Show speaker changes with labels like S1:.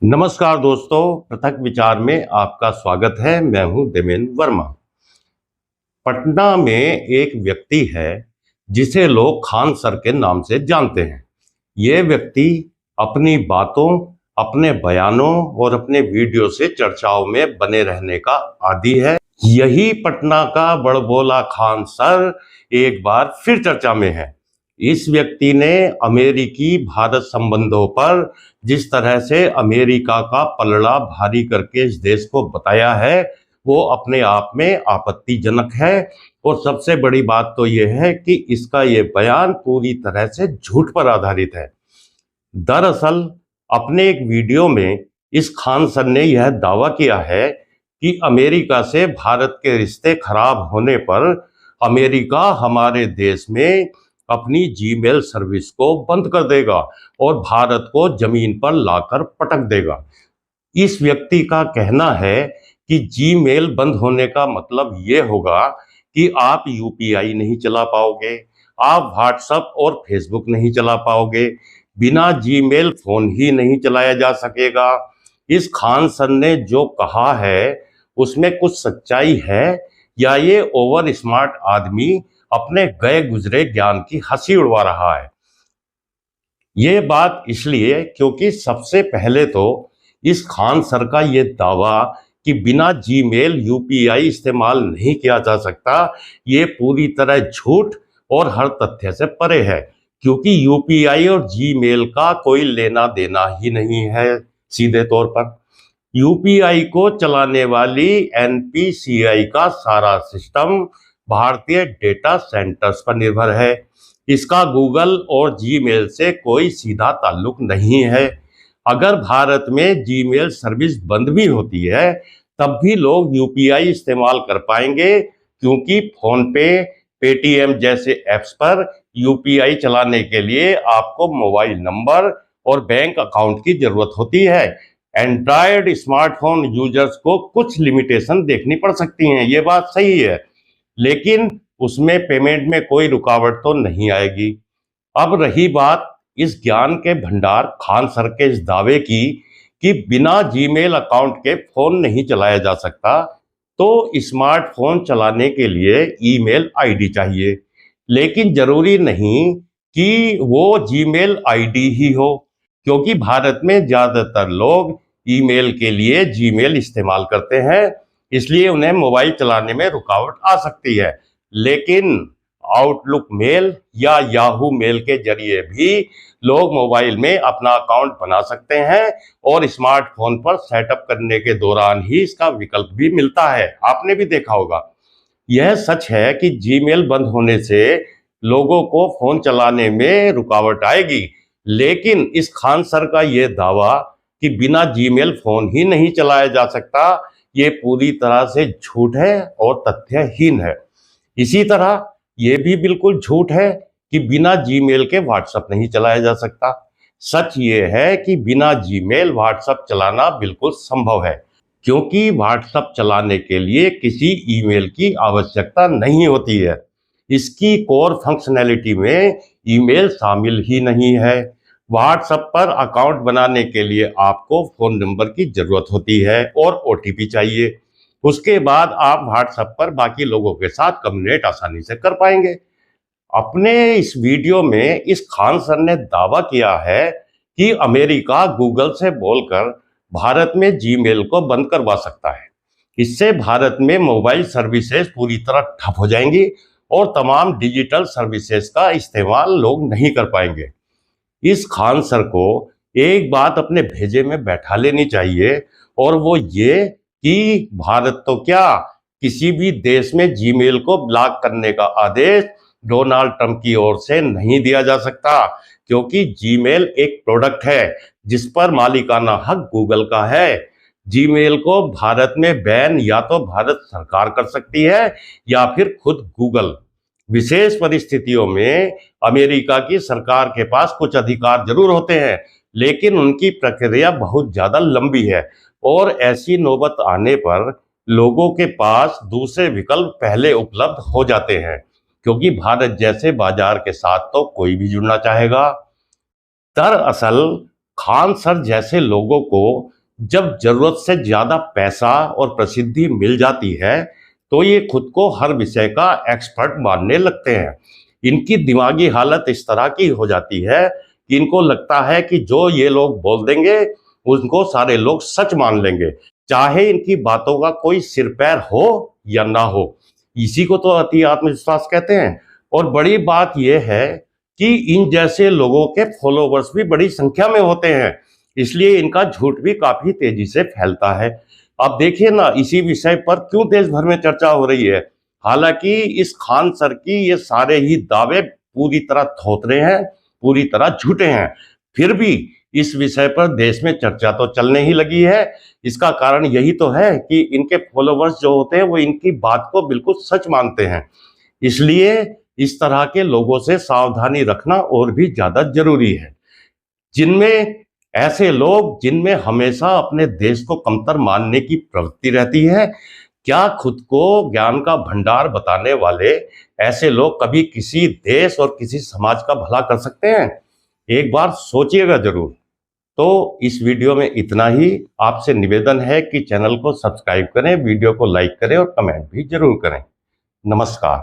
S1: नमस्कार दोस्तों, पृथक विचार में आपका स्वागत है। मैं हूं देवेंद्र वर्मा। पटना में एक व्यक्ति है जिसे लोग खान सर के नाम से जानते हैं। ये व्यक्ति अपनी बातों, अपने बयानों और अपने वीडियो से चर्चाओं में बने रहने का आदी है। यही पटना का बड़बोला खान सर एक बार फिर चर्चा में है। इस व्यक्ति ने अमेरिकी भारत संबंधों पर जिस तरह से अमेरिका का पलड़ा भारी करके इस देश को बताया है, वो अपने आप में आपत्तिजनक है। और सबसे बड़ी बात तो यह है कि इसका ये बयान पूरी तरह से झूठ पर आधारित है। दरअसल अपने एक वीडियो में इस खान सर ने यह दावा किया है कि अमेरिका से भारत के रिश्ते खराब होने पर अमेरिका हमारे देश में अपनी जीमेल सर्विस को बंद कर देगा और भारत को जमीन पर लाकर पटक देगा। इस व्यक्ति का कहना है कि जीमेल बंद होने का मतलब ये होगा कि आप यूपीआई नहीं चला पाओगे, आप व्हाट्सएप और फेसबुक नहीं चला पाओगे, बिना जीमेल फोन ही नहीं चलाया जा सकेगा। इस खान सर ने जो कहा है उसमें कुछ सच्चाई है या ये ओवर स्मार्ट आदमी अपने गए गुजरे ज्ञान की हंसी उड़वा रहा है? ये बात इसलिए क्योंकि सबसे पहले तो इस खान सर का ये दावा कि बिना जीमेल यूपीआई इस्तेमाल नहीं किया जा सकता, ये पूरी तरह झूठ और हर तथ्य से परे है। क्योंकि यूपीआई और जीमेल का कोई लेना देना ही नहीं है। सीधे तौर पर यूपीआई को चलाने वाली एनपीसीआई का सारा सिस्टम भारतीय डेटा सेंटर्स पर निर्भर है। इसका गूगल और जीमेल से कोई सीधा ताल्लुक नहीं है। अगर भारत में जीमेल सर्विस बंद भी होती है तब भी लोग यूपीआई इस्तेमाल कर पाएंगे, क्योंकि फोन पे, पेटीएम जैसे ऐप्स पर यूपीआई चलाने के लिए आपको मोबाइल नंबर और बैंक अकाउंट की जरूरत होती है। एंड्रॉयड स्मार्टफोन यूजर्स को कुछ लिमिटेशन देखनी पड़ सकती हैं, ये बात सही है, लेकिन उसमें पेमेंट में कोई रुकावट तो नहीं आएगी। अब रही बात इस ज्ञान के भंडार खान सर के इस दावे की कि बिना जीमेल अकाउंट के फोन नहीं चलाया जा सकता, तो स्मार्टफोन चलाने के लिए ईमेल आईडी चाहिए। लेकिन जरूरी नहीं कि वो जीमेल आईडी ही हो, क्योंकि भारत में ज्यादातर लोग ईमेल के लिए जीमेल इस्तेमाल करते हैं, इसलिए उन्हें मोबाइल चलाने में रुकावट आ सकती है। लेकिन आउटलुक मेल या याहू मेल के जरिए भी लोग मोबाइल में अपना अकाउंट बना सकते हैं और स्मार्टफोन पर सेटअप करने के दौरान ही इसका विकल्प भी मिलता है। आपने भी देखा होगा। यह सच है कि जीमेल बंद होने से लोगों को फोन चलाने में रुकावट आएगी, लेकिन इस खान सर का यह दावा कि बिना जीमेल फोन ही नहीं चलाया जा सकता, ये पूरी तरह से झूठ है और तथ्यहीन है। इसी तरह ये भी बिल्कुल झूठ है कि बिना जीमेल के व्हाट्सएप नहीं चलाया जा सकता। सच ये है कि बिना जीमेल व्हाट्सएप चलाना बिल्कुल संभव है, क्योंकि व्हाट्सएप चलाने के लिए किसी ईमेल की आवश्यकता नहीं होती है। इसकी कोर फंक्शनैलिटी में ईमेल शामिल ही नहीं है। व्हाट्सएप पर अकाउंट बनाने के लिए आपको फोन नंबर की जरूरत होती है और ओटीपी चाहिए। उसके बाद आप व्हाट्सएप पर बाकी लोगों के साथ कम्युनिकेट आसानी से कर पाएंगे। अपने इस वीडियो में इस खान सर ने दावा किया है कि अमेरिका गूगल से बोलकर भारत में जीमेल को बंद करवा सकता है। इससे भारत में मोबाइल सर्विसेज पूरी तरह ठप हो जाएंगी और तमाम डिजिटल सर्विसेज का इस्तेमाल लोग नहीं कर पाएंगे। इस खान सर को एक बात अपने भेजे में बैठा लेनी चाहिए, और वो ये कि भारत तो क्या, किसी भी देश में जीमेल को ब्लॉक करने का आदेश डोनाल्ड ट्रंप की ओर से नहीं दिया जा सकता, क्योंकि जीमेल एक प्रोडक्ट है जिस पर मालिकाना हक गूगल का है। जीमेल को भारत में बैन या तो भारत सरकार कर सकती है या फिर खुद गूगल। विशेष परिस्थितियों में अमेरिका की सरकार के पास कुछ अधिकार जरूर होते हैं, लेकिन उनकी प्रक्रिया बहुत ज्यादा लंबी है और ऐसी नौबत आने पर लोगों के पास दूसरे विकल्प पहले उपलब्ध हो जाते हैं, क्योंकि भारत जैसे बाजार के साथ तो कोई भी जुड़ना चाहेगा। दरअसल खान सर जैसे लोगों को जब जरूरत से ज्यादा पैसा और प्रसिद्धि मिल जाती है तो ये खुद को हर विषय का एक्सपर्ट मानने लगते हैं। इनकी दिमागी हालत इस तरह की हो जाती है कि इनको लगता है कि जो ये लोग बोल देंगे उनको सारे लोग सच मान लेंगे, चाहे इनकी बातों का कोई सिर पैर हो या ना हो। इसी को तो अति आत्मविश्वास कहते हैं। और बड़ी बात यह है कि इन जैसे लोगों के फॉलोवर्स भी बड़ी संख्या में होते हैं, इसलिए इनका झूठ भी काफी तेजी से फैलता है। अब देखिए ना, इसी विषय पर क्यों देश भर में चर्चा हो रही है। हालांकि इस खान सर की ये सारे ही दावे पूरी तरह थोथरे हैं, पूरी तरह झूठे हैं, फिर भी इस विषय पर देश में चर्चा तो चलने ही लगी है। इसका कारण यही तो है कि इनके फॉलोवर्स जो होते हैं वो इनकी बात को बिल्कुल सच मानते हैं। इसलिए इस तरह के लोगों से सावधानी रखना और भी ज्यादा जरूरी है। जिनमें ऐसे लोग जिनमें हमेशा अपने देश को कमतर मानने की प्रवृत्ति रहती है, क्या खुद को ज्ञान का भंडार बताने वाले ऐसे लोग कभी किसी देश और किसी समाज का भला कर सकते हैं? एक बार सोचिएगा जरूर। तो इस वीडियो में इतना ही। आपसे निवेदन है कि चैनल को सब्सक्राइब करें, वीडियो को लाइक करें और कमेंट भी जरूर करें। नमस्कार।